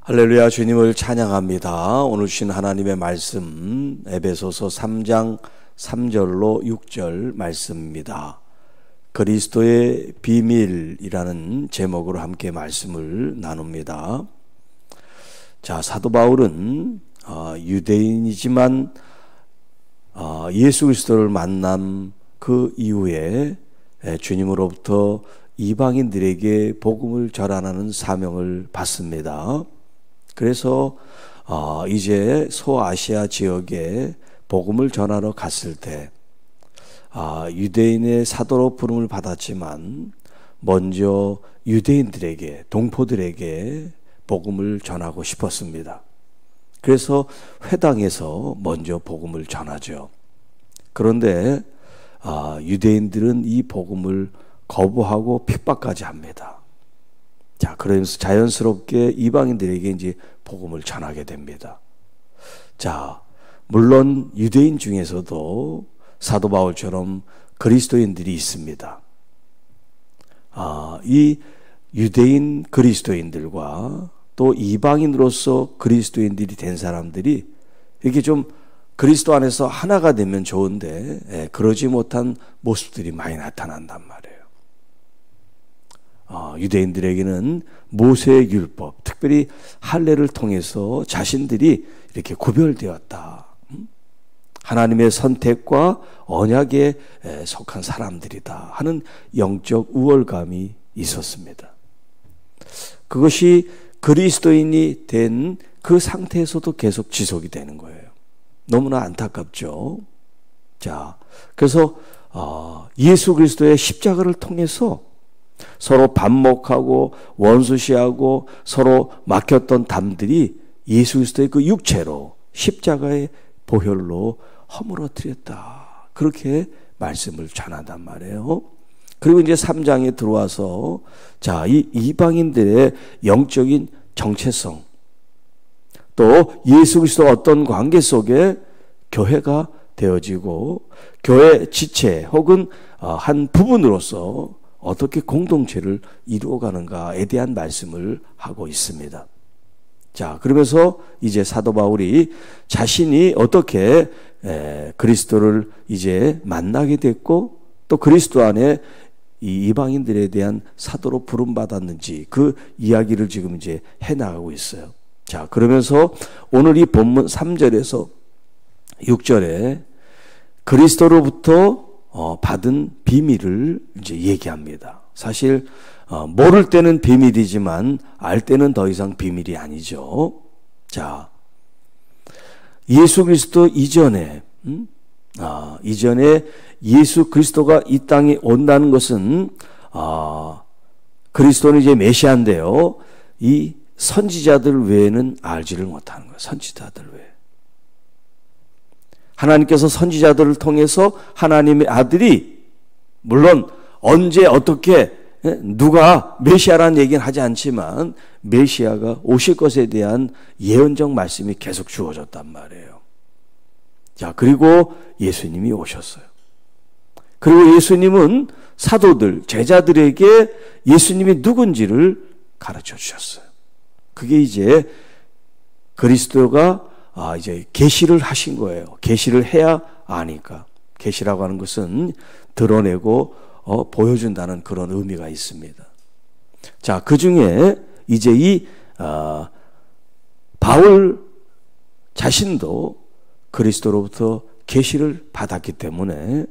할렐루야, 주님을 찬양합니다. 오늘 주신 하나님의 말씀 에베소서 3장 3절로 6절 말씀입니다. 그리스도의 비밀이라는 제목으로 함께 말씀을 나눕니다. 자, 사도 바울은 유대인이지만 예수 그리스도를 만난 그 이후에 주님으로부터 이방인들에게 복음을 전하는 사명을 받습니다. 그래서 이제 소아시아 지역에 복음을 전하러 갔을 때 유대인의 사도로 부름을 받았지만 먼저 유대인들에게, 동포들에게 복음을 전하고 싶었습니다. 그래서 회당에서 먼저 복음을 전하죠. 그런데 유대인들은 이 복음을 거부하고 핍박까지 합니다. 자, 그러면서 자연스럽게 이방인들에게 이제 복음을 전하게 됩니다. 자, 물론 유대인 중에서도 사도 바울처럼 그리스도인들이 있습니다. 이 유대인 그리스도인들과 또 이방인으로서 그리스도인들이 된 사람들이 이렇게 좀 그리스도 안에서 하나가 되면 좋은데 그러지 못한 모습들이 많이 나타난단 말이에요. 유대인들에게는 모세의 율법, 특별히 할례를 통해서 자신들이 이렇게 구별되었다. 하나님의 선택과 언약에 속한 사람들이다 하는 영적 우월감이 있었습니다. 그것이 그리스도인이 된 그 상태에서도 계속 지속이 되는 거예요. 너무나 안타깝죠. 자, 그래서 예수 그리스도의 십자가를 통해서 서로 반목하고 원수시하고 서로 막혔던 담들이 예수 그리스도의 그 육체로 십자가의 보혈로 허물어뜨렸다. 그렇게 말씀을 전한단 말이에요. 그리고 이제 3장에 들어와서 자, 이 이방인들의 영적인 정체성, 또 예수 그리스도와 어떤 관계 속에 교회가 되어지고 교회 지체 혹은 한 부분으로서 어떻게 공동체를 이루어가는가에 대한 말씀을 하고 있습니다. 자, 그러면서 이제 사도 바울이 자신이 어떻게 그리스도를 이제 만나게 됐고 또 그리스도 안에 이 이방인들에 대한 사도로 부름받았는지 그 이야기를 지금 이제 해나가고 있어요. 자, 그러면서 오늘 이 본문 3절에서 6절에 그리스도로부터 받은 비밀을 이제 얘기합니다. 사실 모를 때는 비밀이지만 알 때는 더 이상 비밀이 아니죠. 자, 예수 그리스도 이전에 이전에 예수 그리스도가 이 땅에 온다는 것은 그리스도는 이제 메시아인데요. 이 선지자들 외에는 알지를 못하는 거예요. 선지자들 외에. 하나님께서 선지자들을 통해서 하나님의 아들이 물론 언제 어떻게 누가 메시아라는 얘기는 하지 않지만 메시아가 오실 것에 대한 예언적 말씀이 계속 주어졌단 말이에요. 자, 그리고 예수님이 오셨어요. 그리고 예수님은 사도들, 제자들에게 예수님이 누군지를 가르쳐 주셨어요. 그게 이제 그리스도가 이제 계시를 하신 거예요. 계시를 해야 아니까. 계시라고 하는 것은 드러내고 보여준다는 그런 의미가 있습니다. 자, 그 중에 이제 이 바울 자신도 그리스도로부터 계시를 받았기 때문에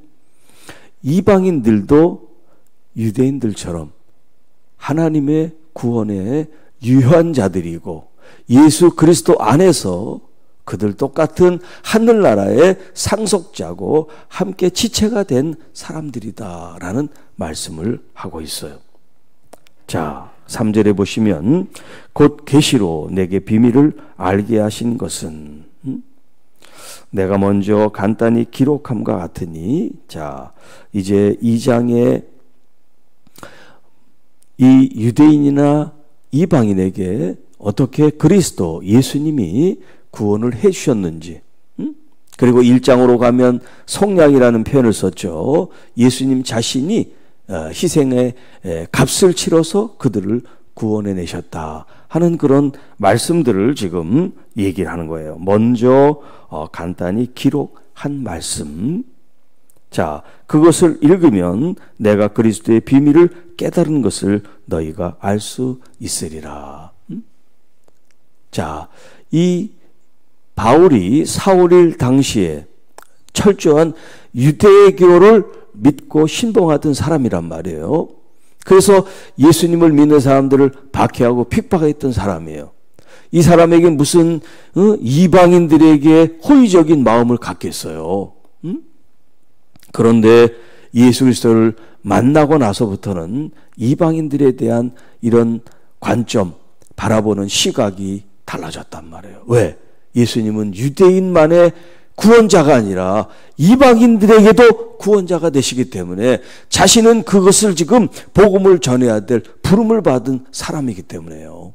이방인들도 유대인들처럼 하나님의 구원의 유효한 자들이고 예수 그리스도 안에서 그들 똑같은 하늘나라의 상속자고 함께 지체가 된 사람들이다라는 말씀을 하고 있어요. 자, 3절에 보시면 곧 계시로 내게 비밀을 알게 하신 것은 내가 먼저 간단히 기록함과 같으니 자, 이제 2장에 이 유대인이나 이방인에게 어떻게 그리스도 예수님이 구원을 해 주셨는지, 그리고 1장으로 가면 속량이라는 표현을 썼죠. 예수님 자신이 희생의 값을 치러서 그들을 구원해 내셨다 하는 그런 말씀들을 지금 얘기를 하는 거예요. 먼저 간단히 기록한 말씀. 자, 그것을 읽으면 내가 그리스도의 비밀을 깨달은 것을 너희가 알 수 있으리라. 자, 이 바울이 사울일 당시에 철저한 유대교를 믿고 신봉하던 사람이란 말이에요. 그래서 예수님을 믿는 사람들을 박해하고 핍박했던 사람이에요. 이 사람에게 무슨 이방인들에게 호의적인 마음을 갖겠어요. 그런데 예수 그리스도를 만나고 나서부터는 이방인들에 대한 이런 관점, 바라보는 시각이 달라졌단 말이에요. 왜? 예수님은 유대인만의 구원자가 아니라 이방인들에게도 구원자가 되시기 때문에 자신은 그것을 지금 복음을 전해야 될 부름을 받은 사람이기 때문에요.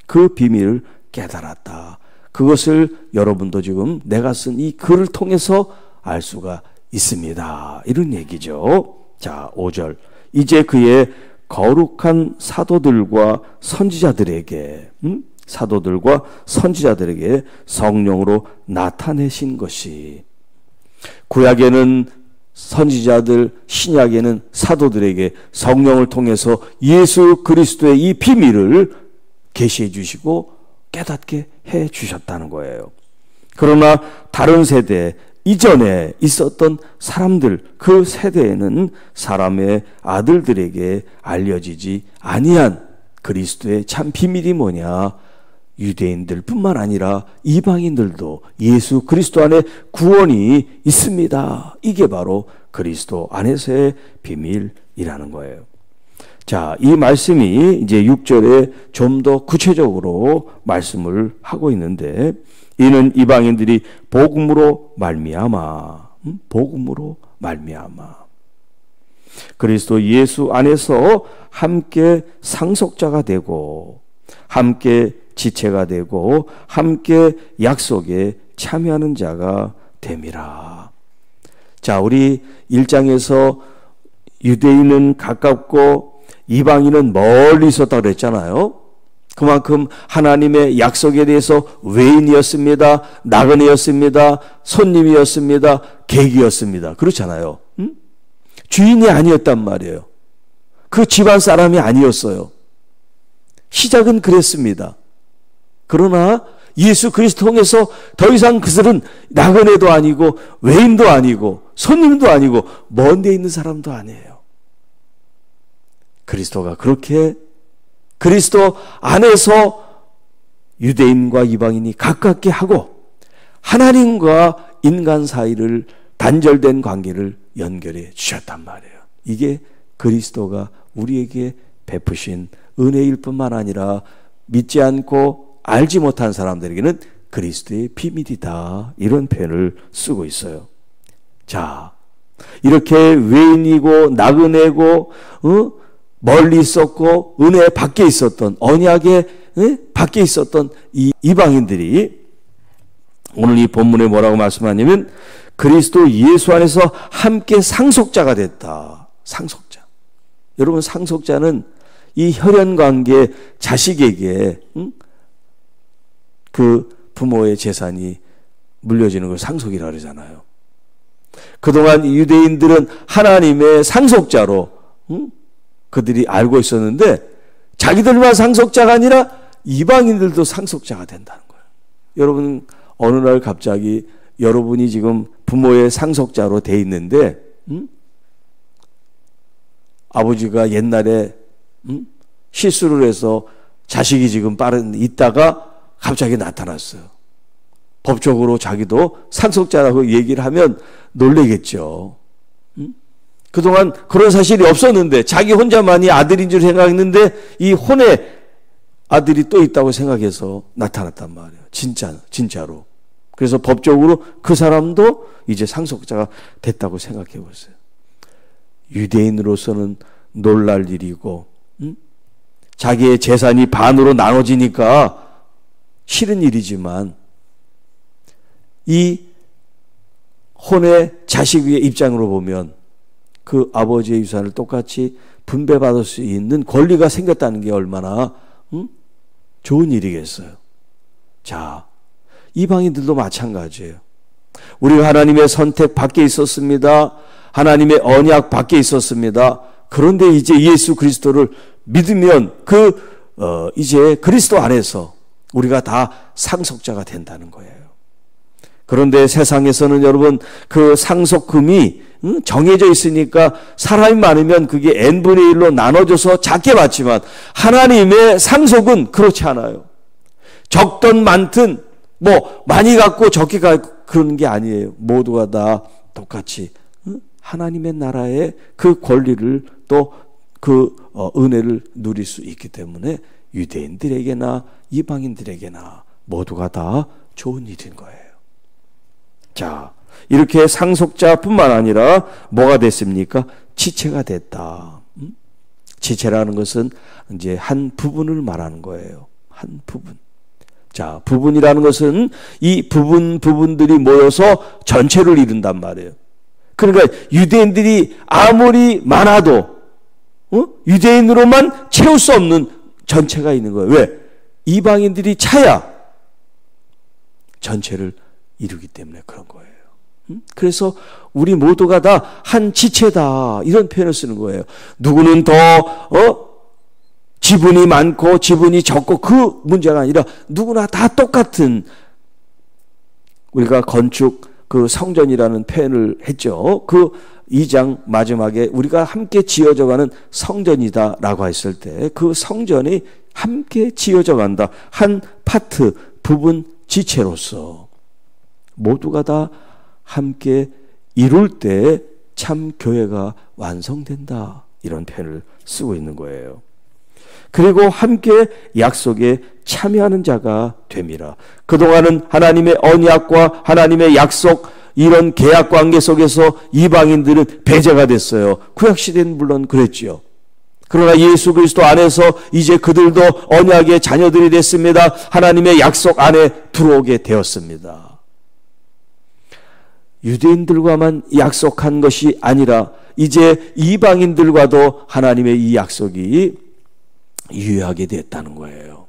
그 비밀을 깨달았다. 그것을 여러분도 지금 내가 쓴 이 글을 통해서 알 수가 있습니다. 이런 얘기죠. 자, 5절. 이제 그의 거룩한 사도들과 선지자들에게 성령으로 나타내신 것이, 구약에는 선지자들, 신약에는 사도들에게 성령을 통해서 예수 그리스도의 이 비밀을 계시해 주시고 깨닫게 해 주셨다는 거예요. 그러나 다른 세대, 이전에 있었던 사람들, 그 세대에는 사람의 아들들에게 알려지지 아니한 그리스도의 참 비밀이 뭐냐? 유대인들뿐만 아니라 이방인들도 예수 그리스도 안에 구원이 있습니다. 이게 바로 그리스도 안에서의 비밀이라는 거예요. 자, 이 말씀이 이제 6절에 좀 더 구체적으로 말씀을 하고 있는데, 이는 이방인들이 복음으로 말미암아 그리스도 예수 안에서 함께 상속자가 되고 함께 지체가 되고 함께 약속에 참여하는 자가 됨이라. 자, 우리 1장에서 유대인은 가깝고 이방인은 멀리 있었다고 그랬잖아요. 그만큼 하나님의 약속에 대해서 외인이었습니다. 나그네였습니다. 손님이었습니다. 객이었습니다. 그렇잖아요. 주인이 아니었단 말이에요. 그 집안 사람이 아니었어요. 시작은 그랬습니다. 그러나 예수 그리스도 통해서 더 이상 그들은 나그네도 아니고 외인도 아니고 손님도 아니고 먼 데 있는 사람도 아니에요. 그리스도가 그렇게 그리스도 안에서 유대인과 이방인이 가깝게 하고 하나님과 인간 사이를 단절된 관계를 연결해 주셨단 말이에요. 이게 그리스도가 우리에게 베푸신 은혜일 뿐만 아니라 믿지 않고 알지 못한 사람들에게는 그리스도의 비밀이다. 이런 표현을 쓰고 있어요. 자, 이렇게 외인이고 나그네고 멀리 있었고 은혜 밖에 있었던, 언약의 밖에 있었던 이 이방인들이 오늘 이 본문에 뭐라고 말씀하냐면 그리스도 예수 안에서 함께 상속자가 됐다. 상속자. 여러분, 상속자는 이 혈연관계 자식에게 그 부모의 재산이 물려지는 걸 상속이라고 그러잖아요. 그동안 유대인들은 하나님의 상속자로 그들이 알고 있었는데 자기들만 상속자가 아니라 이방인들도 상속자가 된다는 거예요. 여러분, 어느 날 갑자기 여러분이 지금 부모의 상속자로 돼 있는데 아버지가 옛날에 실수를 해서 자식이 지금 있다가 갑자기 나타났어요. 법적으로 자기도 상속자라고 얘기를 하면 놀라겠죠. 그동안 그런 사실이 없었는데 자기 혼자만이 아들인 줄 생각했는데 이 혼에 아들이 또 있다고 생각해서 나타났단 말이에요. 진짜로. 그래서 법적으로 그 사람도 이제 상속자가 됐다고 생각해 보세요. 유대인으로서는 놀랄 일이고 자기의 재산이 반으로 나눠지니까 싫은 일이지만 이 혼의 자식의 입장으로 보면 그 아버지의 유산을 똑같이 분배받을 수 있는 권리가 생겼다는 게 얼마나 좋은 일이겠어요? 자, 이방인들도 마찬가지예요. 우리가 하나님의 선택 밖에 있었습니다. 하나님의 언약 밖에 있었습니다. 그런데 이제 예수 그리스도를 믿으면 이제 그리스도 안에서 우리가 다 상속자가 된다는 거예요. 그런데 세상에서는 여러분 그 상속금이 정해져 있으니까 사람이 많으면 그게 n분의 1로 나눠져서 작게 받지만 하나님의 상속은 그렇지 않아요. 적든 많든 많이 갖고 적게 갖고 그러는 게 아니에요. 모두가 다 똑같이 하나님의 나라의 그 권리를 또 그 은혜를 누릴 수 있기 때문에 유대인들에게나 이방인들에게나 모두가 다 좋은 일인 거예요. 자, 이렇게 상속자뿐만 아니라 뭐가 됐습니까? 지체가 됐다. 지체라는 것은 이제 한 부분을 말하는 거예요. 한 부분. 자, 부분이라는 것은 이 부분들이 모여서 전체를 이룬단 말이에요. 그러니까 유대인들이 아무리 많아도 유대인으로만 채울 수 없는 전체가 있는 거예요. 왜? 이방인들이 차야 전체를 이루기 때문에 그런 거예요. 그래서 우리 모두가 다 한 지체다 이런 표현을 쓰는 거예요. 누구는 더 지분이 많고 지분이 적고 그 문제가 아니라 누구나 다 똑같은, 우리가 건축 그 성전이라는 표현을 했죠. 그 2장 마지막에 우리가 함께 지어져가는 성전이다라고 했을 때 그 성전이 함께 지어져 간다. 한 파트, 부분, 지체로서 모두가 다 함께 이룰 때 참 교회가 완성된다. 이런 표현을 쓰고 있는 거예요. 그리고 함께 약속에 참여하는 자가 됨이라. 그동안은 하나님의 언약과 하나님의 약속, 이런 계약 관계 속에서 이방인들은 배제가 됐어요. 구약시대는 물론 그랬지요. 그러나 예수 그리스도 안에서 이제 그들도 언약의 자녀들이 됐습니다. 하나님의 약속 안에 들어오게 되었습니다. 유대인들과만 약속한 것이 아니라 이제 이방인들과도 하나님의 이 약속이 유효하게 됐다는 거예요.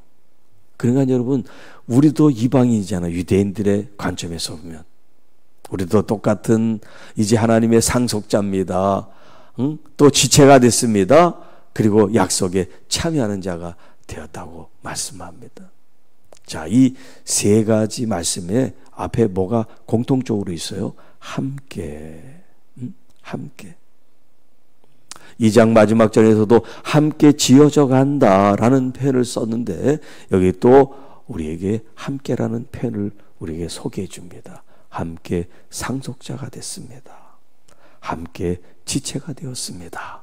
그러니까 여러분, 우리도 이방인이잖아요. 유대인들의 관점에서 보면 우리도 똑같은 이제 하나님의 상속자입니다. 또 지체가 됐습니다. 그리고 약속에 참여하는 자가 되었다고 말씀합니다. 자, 이 세 가지 말씀에 앞에 뭐가 공통적으로 있어요? 함께. 함께. 2장 마지막 절에서도 함께 지어져 간다라는 표현을 썼는데 여기 또 우리에게 함께라는 표현을 우리에게 소개해 줍니다. 함께 상속자가 됐습니다. 함께 지체가 되었습니다.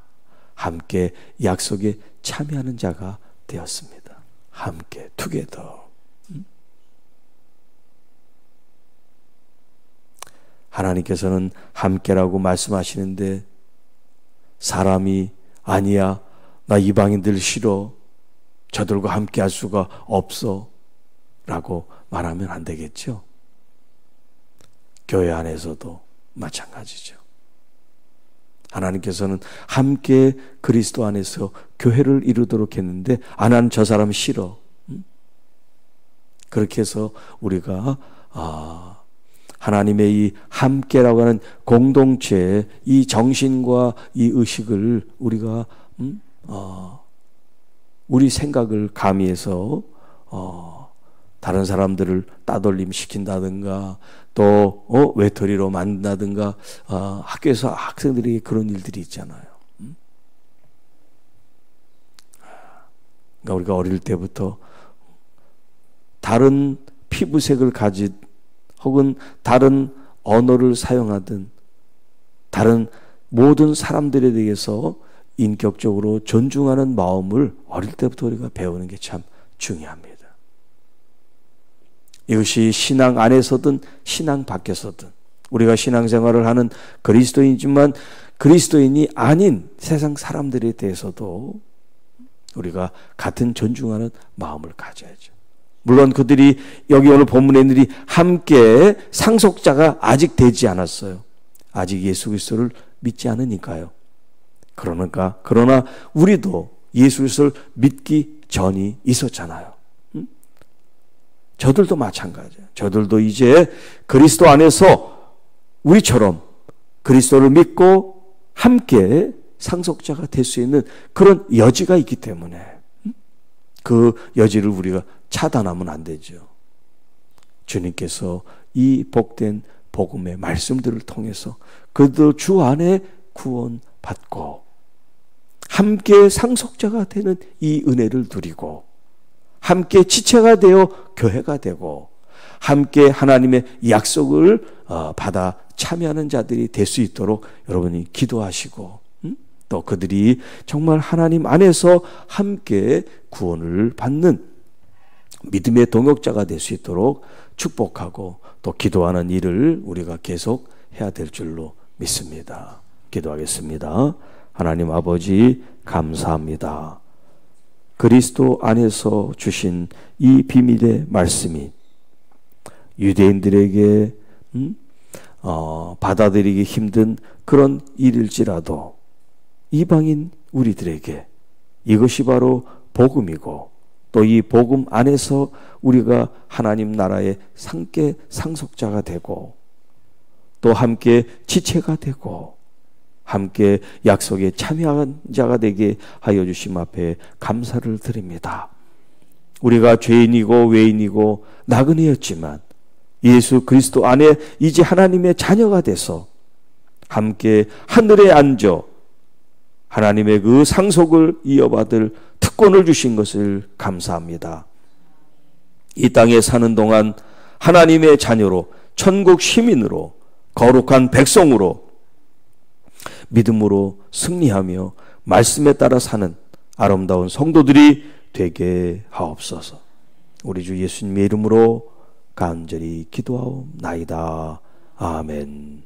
함께 약속에 참여하는 자가 되었습니다. 함께 투게더. 하나님께서는 함께라고 말씀하시는데 사람이 아니야, 나 이방인들 싫어, 저들과 함께 할 수가 없어 라고 말하면 안 되겠죠. 교회 안에서도 마찬가지죠. 하나님께서는 함께 그리스도 안에서 교회를 이루도록 했는데 난 저 사람 싫어. 그렇게 해서 우리가 하나님의 이 함께라고 하는 공동체의 이 정신과 이 의식을 우리가 우리 생각을 가미해서 다른 사람들을 따돌림 시킨다든가 또 외톨이로 만든다든가 학교에서 학생들에게 그런 일들이 있잖아요. 그러니까 우리가 어릴 때부터 다른 피부색을 가진 혹은 다른 언어를 사용하든 다른 모든 사람들에 대해서 인격적으로 존중하는 마음을 어릴 때부터 우리가 배우는 게 참 중요합니다. 이것이 신앙 안에서든 신앙 밖에서든 우리가 신앙생활을 하는 그리스도인이지만 그리스도인이 아닌 세상 사람들에 대해서도 우리가 같은 존중하는 마음을 가져야죠. 물론 그들이 여기 오늘 본문에 있는 이들이 함께 상속자가 아직 되지 않았어요. 아직 예수 그리스도를 믿지 않으니까요. 그러나 우리도 예수 그리스도를 믿기 전이 있었잖아요. 저들도 마찬가지예요. 저들도 이제 그리스도 안에서 우리처럼 그리스도를 믿고 함께 상속자가 될 수 있는 그런 여지가 있기 때문에 그 여지를 우리가 차단하면 안 되죠. 주님께서 이 복된 복음의 말씀들을 통해서 그들도 주 안에 구원받고 함께 상속자가 되는 이 은혜를 누리고 함께 지체가 되어 교회가 되고 함께 하나님의 약속을 받아 참여하는 자들이 될 수 있도록 여러분이 기도하시고 또 그들이 정말 하나님 안에서 함께 구원을 받는 믿음의 동역자가 될 수 있도록 축복하고 또 기도하는 일을 우리가 계속 해야 될 줄로 믿습니다. 기도하겠습니다. 하나님 아버지 감사합니다. 그리스도 안에서 주신 이 비밀의 말씀이 유대인들에게 받아들이기 힘든 그런 일일지라도 이방인 우리들에게 이것이 바로 복음이고 또 이 복음 안에서 우리가 하나님 나라의 함께 상속자가 되고 또 함께 지체가 되고 함께 약속에 참여한 자가 되게 하여 주심 앞에 감사를 드립니다. 우리가 죄인이고 외인이고 나그네였지만 예수 그리스도 안에 이제 하나님의 자녀가 돼서 함께 하늘에 앉아 하나님의 그 상속을 이어받을 특권을 주신 것을 감사합니다. 이 땅에 사는 동안 하나님의 자녀로 천국 시민으로 거룩한 백성으로 믿음으로 승리하며 말씀에 따라 사는 아름다운 성도들이 되게 하옵소서. 우리 주 예수님의 이름으로 간절히 기도하옵나이다. 아멘.